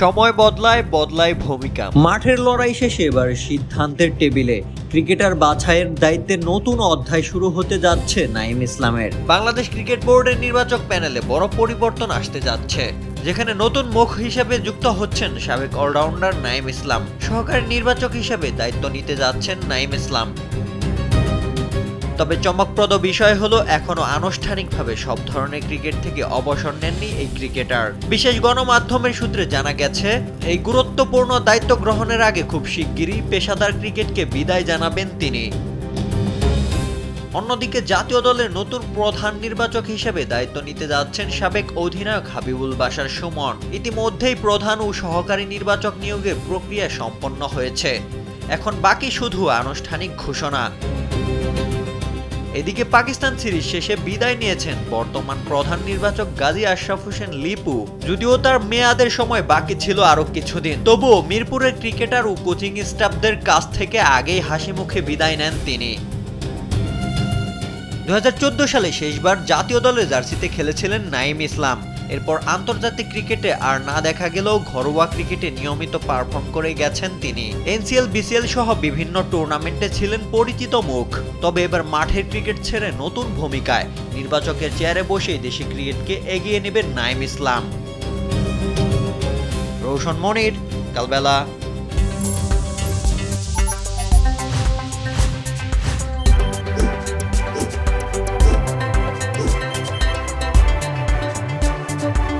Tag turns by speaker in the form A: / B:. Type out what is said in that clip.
A: সময় বদলায় বদলায় ভূমিকা।
B: মাঠের লড়াই শেষে এবার সিদ্ধান্তের টেবিলে ক্রিকেটার বাছাইয়ের দায়িত্বে নতুন অধ্যায় শুরু হতে যাচ্ছে নাঈম ইসলামের।
A: বাংলাদেশ ক্রিকেট বোর্ডের নির্বাচক প্যানেলে বড় পরিবর্তন আসতে যাচ্ছে, যেখানে নতুন মুখ হিসেবে যুক্ত হচ্ছেন সাবেক অলরাউন্ডার নাঈম ইসলাম। সহকারী নির্বাচক হিসেবে দায়িত্ব নিতে যাচ্ছেন নাঈম ইসলাম। তবে চমকপ্রদ বিষয় হলো এখনো আনুষ্ঠানিকভাবে সব ধরনের ক্রিকেট থেকে অবসর নেননি এই ক্রিকেটার। বিশেষ গণমাধ্যমের সূত্রে জানা গেছে, এই গুরুত্বপূর্ণ দায়িত্ব গ্রহণের আগে খুব শিগগিরই পেশাদার ক্রিকেটকে বিদায় জানাবেন তিনি। অন্যদিকে জাতীয় দলের নতুন প্রধান নির্বাচক হিসেবে দায়িত্ব নিতে যাচ্ছেন সাবেক অধিনায়ক হাবিবুল বাশার সুমন। ইতিমধ্যেই প্রধান ও সহকারী নির্বাচক নিয়োগের প্রক্রিয়া সম্পন্ন হয়েছে, এখন বাকি শুধু আনুষ্ঠানিক ঘোষণা। এদিকে পাকিস্তান সিরিজ শেষে বিদায় নিয়েছেন বর্তমান প্রধান নির্বাচক গাজী আশরাফ হোসেন লিপু। যদিও তার মেয়াদের সময় বাকি ছিল আরো কিছুদিন, তবুও মিরপুরের ক্রিকেটার ও কোচিং স্টাফদের কাছ থেকে আগেই হাসি মুখে বিদায় নেন তিনি। 2014 সালে শেষবার জাতীয় দলের জার্সিতে খেলেছিলেন নাঈম ইসলাম। এরপর আন্তর্জাতিক ক্রিকেটে আর না দেখা গেলেও ঘরোয়া ক্রিকেটে নিয়মিত পারফর্ম করে গেছেন তিনি। এনসিএল, বিসিএল সহ বিভিন্ন টুর্নামেন্টে ছিলেন পরিচিত মুখ। তবে এবার মাঠের ক্রিকেট ছেড়ে নতুন ভূমিকায় নির্বাচকের চেয়ারে বসে দেশি ক্রিকেটকে এগিয়ে নেবেন নাঈম ইসলাম। রৌশন মনির, কালবেলা।